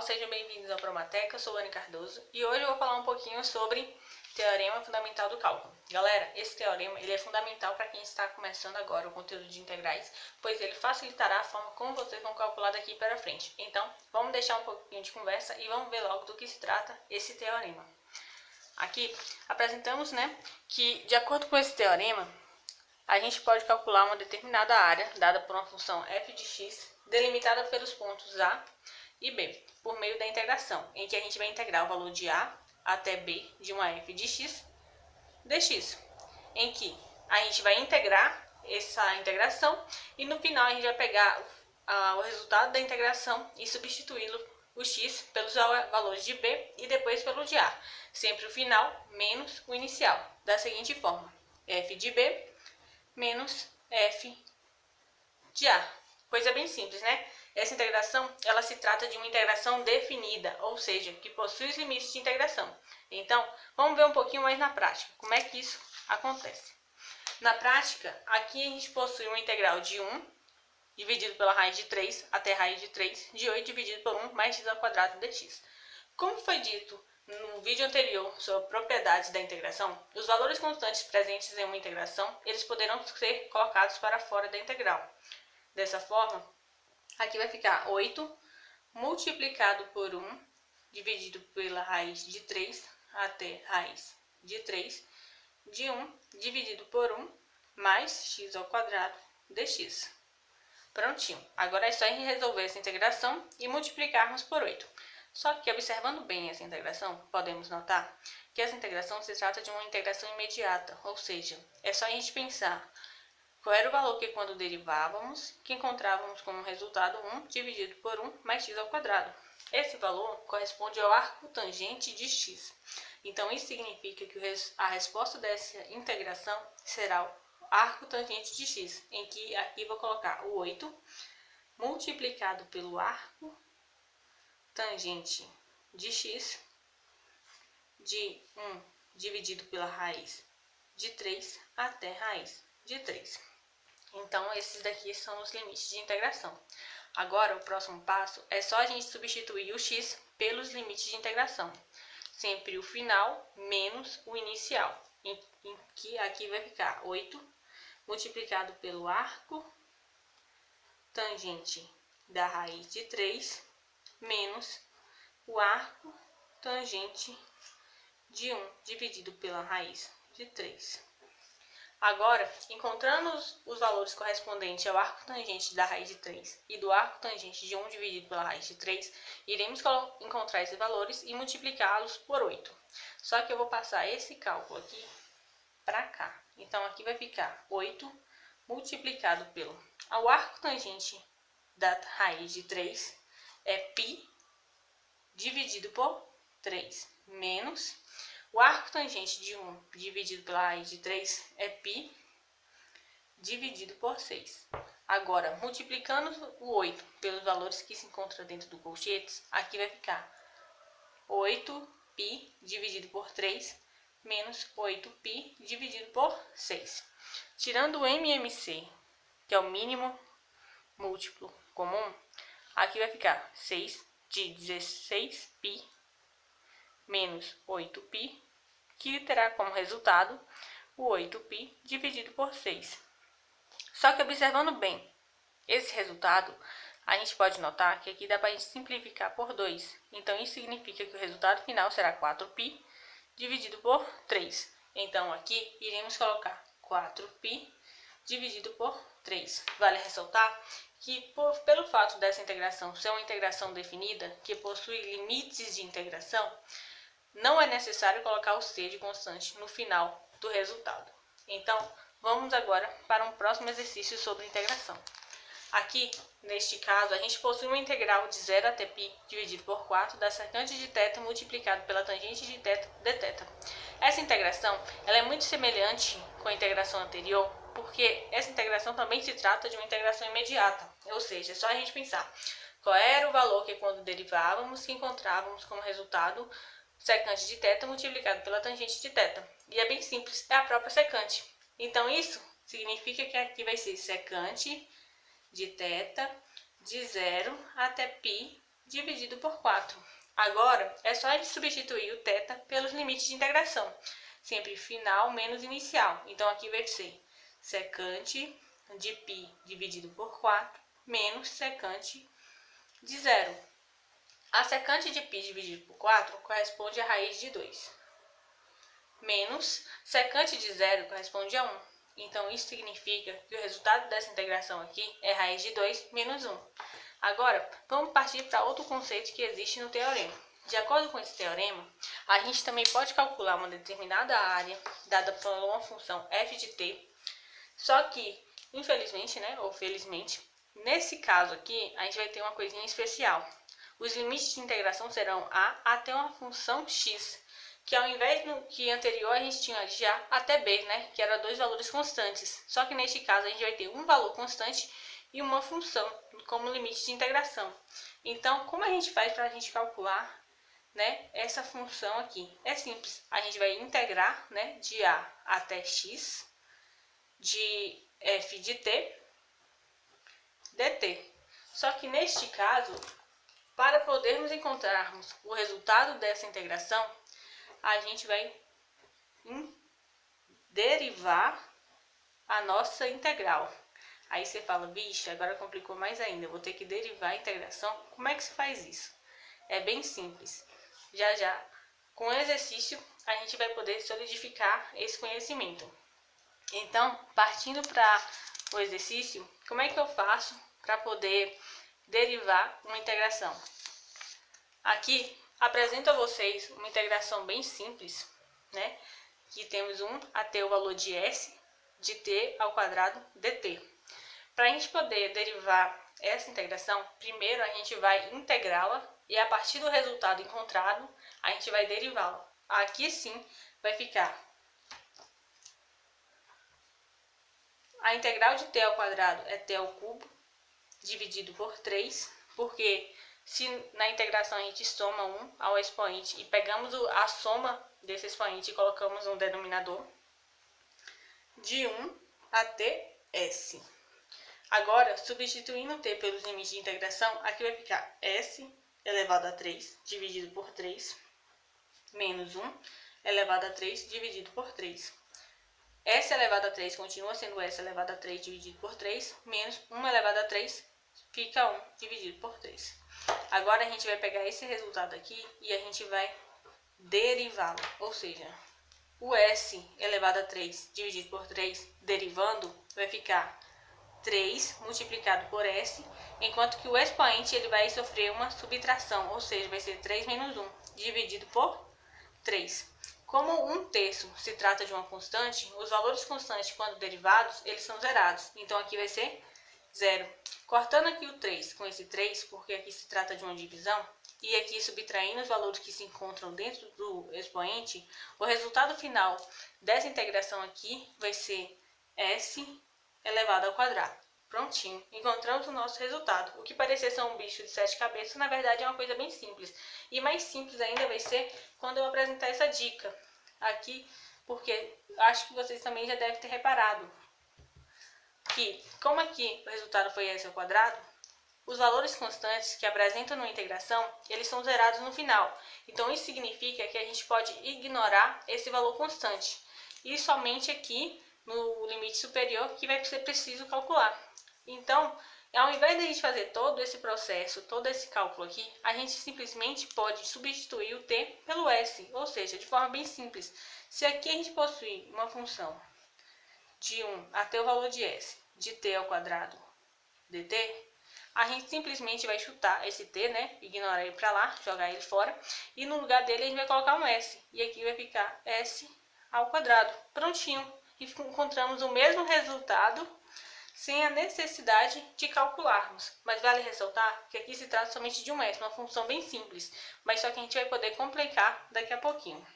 sejam bem-vindos ao Promateca, eu sou Anne Cardoso e hoje eu vou falar um pouquinho sobre Teorema Fundamental do Cálculo. Galera, esse teorema ele é fundamental para quem está começando agora o conteúdo de integrais, pois ele facilitará a forma como vocês vão calcular daqui para frente. Então, vamos deixar um pouquinho de conversa e vamos ver logo do que se trata esse teorema. Aqui apresentamos, que de acordo com esse teorema, a gente pode calcular uma determinada área dada por uma função f de x delimitada pelos pontos A e B, por meio da integração, em que a gente vai integrar o valor de A até B de uma f de x dx, em que a gente vai integrar essa integração e no final a gente vai pegar o resultado da integração e substituí-lo, o x, pelos valores de B e depois pelo de A, sempre o final menos o inicial, da seguinte forma: f de B menos f de A. Coisa bem simples, né? Essa integração, ela se trata de uma integração definida, ou seja, que possui os limites de integração. Então, vamos ver um pouquinho mais na prática, como é que isso acontece. Na prática, aqui a gente possui uma integral de 1 dividido pela raiz de 3 até a raiz de 3 de 8 dividido por 1 mais x ao quadrado dx. Como foi dito no vídeo anterior sobre propriedades da integração, os valores constantes presentes em uma integração, eles poderão ser colocados para fora da integral. Dessa forma, aqui vai ficar 8 multiplicado por 1 dividido pela raiz de 3 até raiz de 3 de 1 dividido por 1 mais x ao quadrado dx. Prontinho. Agora é só a gente resolver essa integração e multiplicarmos por 8. Só que, observando bem essa integração, podemos notar que essa integração se trata de uma integração imediata, ou seja, é só a gente pensar qual era o valor que, quando derivávamos, que encontrávamos como resultado 1 dividido por 1 mais x ao quadrado. Esse valor corresponde ao arco tangente de x. Então, isso significa que a resposta dessa integração será o arco tangente de x, em que aqui vou colocar o 8 multiplicado pelo arco tangente de x de 1 dividido pela raiz de 3 até raiz de 3. Então, esses daqui são os limites de integração. Agora, o próximo passo é só a gente substituir o x pelos limites de integração. Sempre o final menos o inicial, em que aqui vai ficar 8 multiplicado pelo arco tangente da raiz de 3 menos o arco tangente de 1 dividido pela raiz de 3. Agora, encontrando os valores correspondentes ao arco tangente da raiz de 3 e do arco tangente de 1 dividido pela raiz de 3, iremos encontrar esses valores e multiplicá-los por 8. Só que eu vou passar esse cálculo aqui para cá. Então, aqui vai ficar 8 multiplicado pelo... O arco tangente da raiz de 3 é π dividido por 3, menos... O arco tangente de 1 dividido pela raiz de 3 é π dividido por 6. Agora, multiplicando o 8 pelos valores que se encontram dentro do colchetes, aqui vai ficar 8π dividido por 3 menos 8π dividido por 6. Tirando o MMC, que é o mínimo múltiplo comum, aqui vai ficar 6 de 16π menos 8π, que terá como resultado o 8π dividido por 6. Só que, observando bem esse resultado, a gente pode notar que aqui dá para a gente simplificar por 2. Então, isso significa que o resultado final será 4π dividido por 3. Então, aqui iremos colocar 4π dividido por 3. Vale ressaltar que, pelo fato dessa integração ser uma integração definida, que possui limites de integração, não é necessário colocar o c de constante no final do resultado. Então, vamos agora para um próximo exercício sobre integração. Aqui, neste caso, a gente possui uma integral de 0 até π dividido por 4 da secante de θ multiplicado pela tangente de θ dθ. Essa integração ela é muito semelhante com a integração anterior, porque essa integração também se trata de uma integração imediata, ou seja, é só a gente pensar qual era o valor que, quando derivávamos, que encontrávamos como resultado secante de θ multiplicado pela tangente de θ. E é bem simples, é a própria secante. Então, isso significa que aqui vai ser secante de θ de 0 até π dividido por 4. Agora, é só a gente substituir o θ pelos limites de integração. Sempre final menos inicial. Então, aqui vai ser secante de π dividido por 4 menos secante de 0. A secante de π dividido por 4 corresponde à raiz de 2. Menos secante de 0 corresponde a 1. Então, isso significa que o resultado dessa integração aqui é raiz de 2 menos 1. Agora, vamos partir para outro conceito que existe no teorema. De acordo com esse teorema, a gente também pode calcular uma determinada área dada por uma função f de t, só que, infelizmente, né, ou felizmente, nesse caso aqui, a gente vai ter uma coisinha especial. Os limites de integração serão a até uma função x, que ao invés do que anterior a gente tinha de a até b, né, que eram dois valores constantes. Só que neste caso a gente vai ter um valor constante e uma função como limite de integração. Então, como a gente faz para a gente calcular, né, essa função aqui? É simples, a gente vai integrar, né, de a até x de f de t dt. Só que neste caso, para podermos encontrarmos o resultado dessa integração, a gente vai derivar a nossa integral. Aí você fala, vixe, agora complicou mais ainda, eu vou ter que derivar a integração. Como é que se faz isso? É bem simples. Já, com o exercício, a gente vai poder solidificar esse conhecimento. Então, partindo para o exercício, como é que eu faço para poder derivar uma integração? Aqui, apresento a vocês uma integração bem simples, né? Que temos 1 até o valor de s de t ao quadrado dt. Para a gente poder derivar essa integração, primeiro a gente vai integrá-la e a partir do resultado encontrado, a gente vai derivá-la. Aqui sim vai ficar a integral de t ao quadrado é t ao cubo dividido por 3, porque se na integração a gente soma 1 ao expoente e pegamos a soma desse expoente e colocamos no denominador, de 1 até s. Agora, substituindo t pelos limites de integração, aqui vai ficar s elevado a 3 dividido por 3 menos 1 elevado a 3 dividido por 3. S elevado a 3 continua sendo S elevado a 3 dividido por 3, menos 1 elevado a 3 fica 1 dividido por 3. Agora a gente vai pegar esse resultado aqui e a gente vai derivá-lo, ou seja, o S elevado a 3 dividido por 3 derivando vai ficar 3 multiplicado por S, enquanto que o expoente ele vai sofrer uma subtração, ou seja, vai ser 3 menos 1 dividido por 3. Como 1/3 se trata de uma constante, os valores constantes, quando derivados, eles são zerados. Então, aqui vai ser 0. Cortando aqui o 3 com esse 3, porque aqui se trata de uma divisão, e aqui subtraindo os valores que se encontram dentro do expoente, o resultado final dessa integração aqui vai ser s elevado ao quadrado. Prontinho, encontramos o nosso resultado. O que parecia ser um bicho de 7 cabeças, na verdade é uma coisa bem simples. E mais simples ainda vai ser quando eu apresentar essa dica aqui, porque acho que vocês também já devem ter reparado que, como aqui o resultado foi s ao quadrado, os valores constantes que apresentam na integração, eles são zerados no final. Então, isso significa que a gente pode ignorar esse valor constante. E somente aqui, no limite superior, que vai ser preciso calcular. Então, ao invés de a gente fazer todo esse processo, todo esse cálculo aqui, a gente simplesmente pode substituir o t pelo s, ou seja, de forma bem simples. Se aqui a gente possui uma função de 1 até o valor de s, de t ao quadrado dt, a gente simplesmente vai chutar esse t, né? Ignorar ele para lá, jogar ele fora, e no lugar dele a gente vai colocar um s, e aqui vai ficar s ao quadrado. Prontinho! E encontramos o mesmo resultado sem a necessidade de calcularmos. Mas vale ressaltar que aqui se trata somente de um s, uma função bem simples, mas só que a gente vai poder complicar daqui a pouquinho.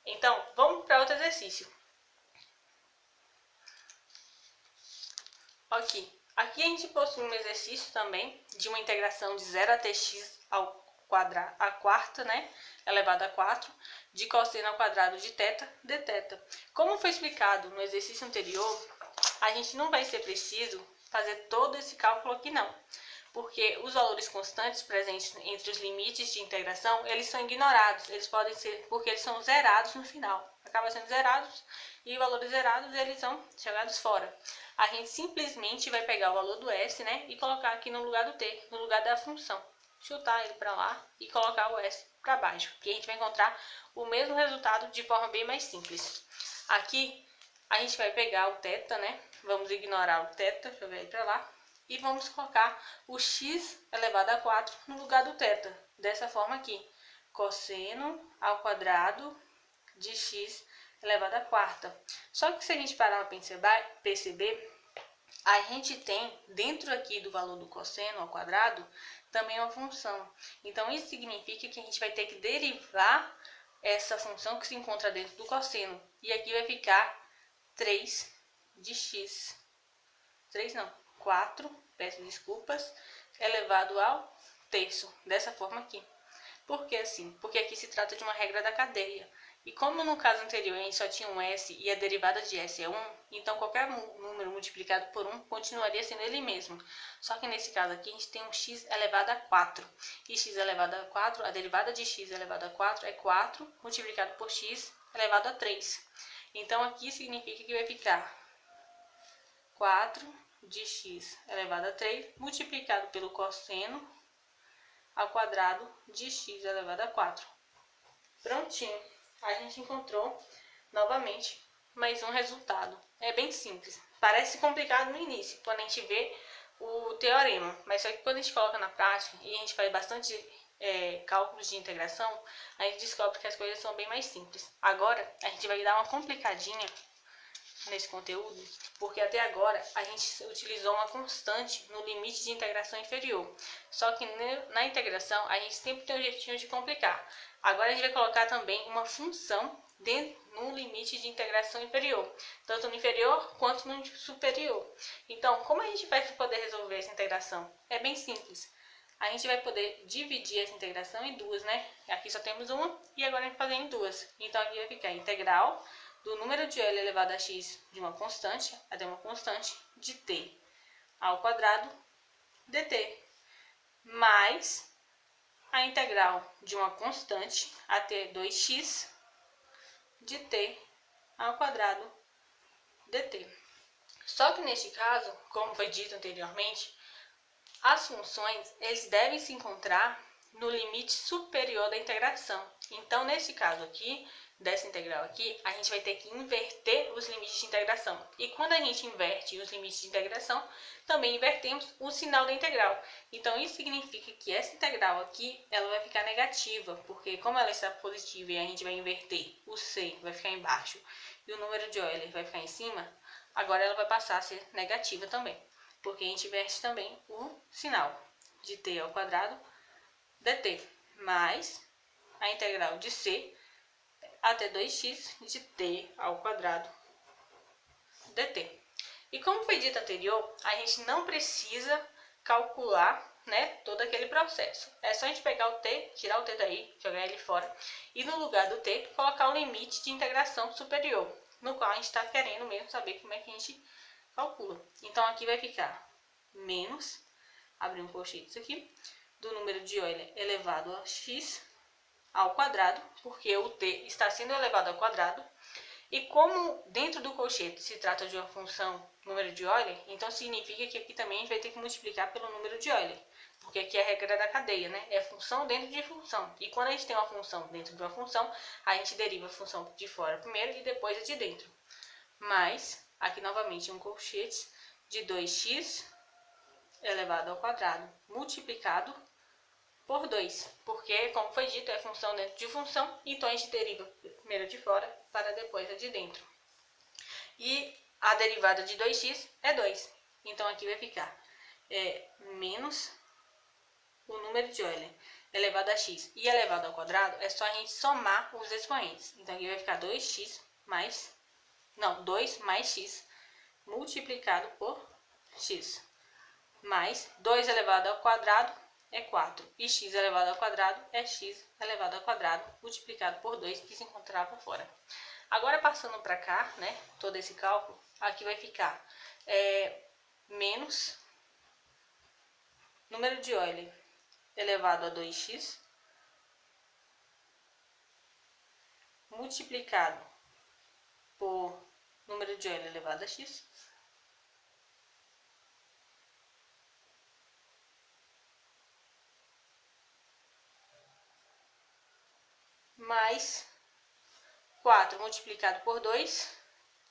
Então, vamos para outro exercício. Ok, aqui a gente possui um exercício também de uma integração de 0 até x ao quadrado, a quarta, né, elevado a 4, de cosseno ao quadrado de θ dθ. Como foi explicado no exercício anterior, a gente não vai ser preciso fazer todo esse cálculo aqui não. porque os valores constantes presentes entre os limites de integração, eles são ignorados, eles podem ser, porque eles são zerados no final, acaba sendo zerados, e valores zerados, eles são jogados fora. A gente simplesmente vai pegar o valor do s, né, e colocar aqui no lugar do t, no lugar da função, chutar ele para lá e colocar o s para baixo, que a gente vai encontrar o mesmo resultado de forma bem mais simples. Aqui, a gente vai pegar o θ, né, vamos ignorar o θ, jogar ele para lá, e vamos colocar o x elevado a 4 no lugar do θ, dessa forma aqui, cosseno ao quadrado de x elevado a quarta. Só que se a gente parar para perceber, a gente tem dentro aqui do valor do cosseno ao quadrado também uma função. Então isso significa que a gente vai ter que derivar essa função que se encontra dentro do cosseno. E aqui vai ficar 3 de x. 3 não, 4, peço desculpas, elevado ao terço, dessa forma aqui. Por que assim? Porque aqui se trata de uma regra da cadeia. E como no caso anterior a gente só tinha um s e a derivada de s é 1, então qualquer número multiplicado por 1 continuaria sendo ele mesmo. Só que nesse caso aqui a gente tem um x elevado a 4. E x elevado a 4, a derivada de x elevado a 4 é 4 multiplicado por x elevado a 3. Então aqui significa que vai ficar 4 de x elevado a 3 multiplicado pelo cosseno ao quadrado de x elevado a 4. Prontinho. A gente encontrou novamente mais um resultado. É bem simples. Parece complicado no início, quando a gente vê o teorema. Mas só que quando a gente coloca na prática e a gente faz bastante cálculos de integração, a gente descobre que as coisas são bem mais simples. Agora, a gente vai dar uma complicadinha nesse conteúdo, porque até agora a gente utilizou uma constante no limite de integração inferior. Só que na integração a gente sempre tem um jeitinho de complicar. Agora a gente vai colocar também uma função no limite de integração inferior, tanto no inferior quanto no superior. Então, como a gente vai poder resolver essa integração? É bem simples. A gente vai poder dividir essa integração em duas, né? Aqui só temos uma e agora a gente vai fazer em duas. Então aqui vai ficar integral do número de L elevado a x de uma constante até uma constante de t ao quadrado dt, mais a integral de uma constante até 2x de t ao quadrado dt. Só que neste caso, como foi dito anteriormente, as funções eles devem se encontrar no limite superior da integração. Então, nesse caso aqui, dessa integral aqui, a gente vai ter que inverter os limites de integração. E quando a gente inverte os limites de integração, também invertemos o sinal da integral. Então, isso significa que essa integral aqui, ela vai ficar negativa, porque como ela está positiva e a gente vai inverter, o c vai ficar embaixo e o número de Euler vai ficar em cima, agora ela vai passar a ser negativa também, porque a gente inverte também o sinal de t ao quadrado dt, mais a integral de c até 2x de t ao quadrado dt. E como foi dito anterior, a gente não precisa calcular, né, todo aquele processo. É só a gente pegar o t, tirar o t daí, jogar ele fora, e no lugar do t, colocar o limite de integração superior, no qual a gente está querendo mesmo saber como é que a gente calcula. Então aqui vai ficar menos, abrir um colchetes aqui, do número de Euler elevado a x ao quadrado, porque o t está sendo elevado ao quadrado, e como dentro do colchete se trata de uma função número de Euler, então significa que aqui também a gente vai ter que multiplicar pelo número de Euler, porque aqui é a regra da cadeia, né? É função dentro de função. E quando a gente tem uma função dentro de uma função, a gente deriva a função de fora primeiro e depois a de dentro. Mas, aqui novamente um colchete de 2x elevado ao quadrado multiplicado por 2, porque, como foi dito, é função dentro de função, então a gente deriva primeiro de fora para depois a de dentro. E a derivada de 2x é 2, então aqui vai ficar menos o número de Euler elevado a x e elevado ao quadrado, é só a gente somar os expoentes. Então aqui vai ficar 2x mais, não, 2 mais x multiplicado por x, mais 2 elevado ao quadrado é 4, e x elevado ao quadrado é x elevado ao quadrado multiplicado por 2, que se encontrava fora. Agora, passando para cá, né, todo esse cálculo, aqui vai ficar menos número de Euler elevado a 2x multiplicado por número de Euler elevado a x mais 4 multiplicado por 2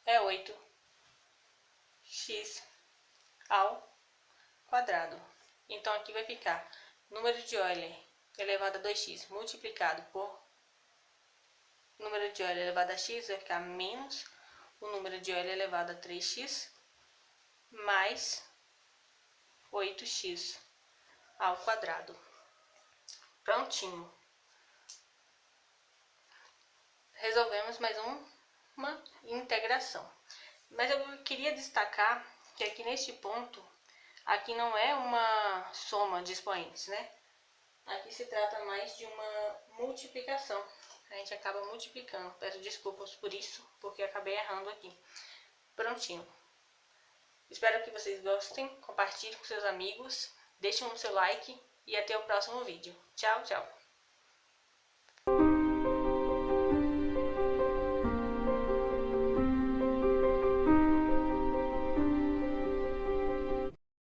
é 8x ao quadrado. Então, aqui vai ficar número de Euler elevado a 2x multiplicado por número de Euler elevado a x, vai ficar menos o número de Euler elevado a 3x mais 8x ao quadrado. Prontinho. Resolvemos mais uma integração. Mas eu queria destacar que aqui neste ponto, aqui não é uma soma de expoentes, né? Aqui se trata mais de uma multiplicação. A gente acaba multiplicando. Peço desculpas por isso, porque acabei errando aqui. Prontinho. Espero que vocês gostem. Compartilhe com seus amigos. Deixem o seu like e até o próximo vídeo. Tchau, tchau.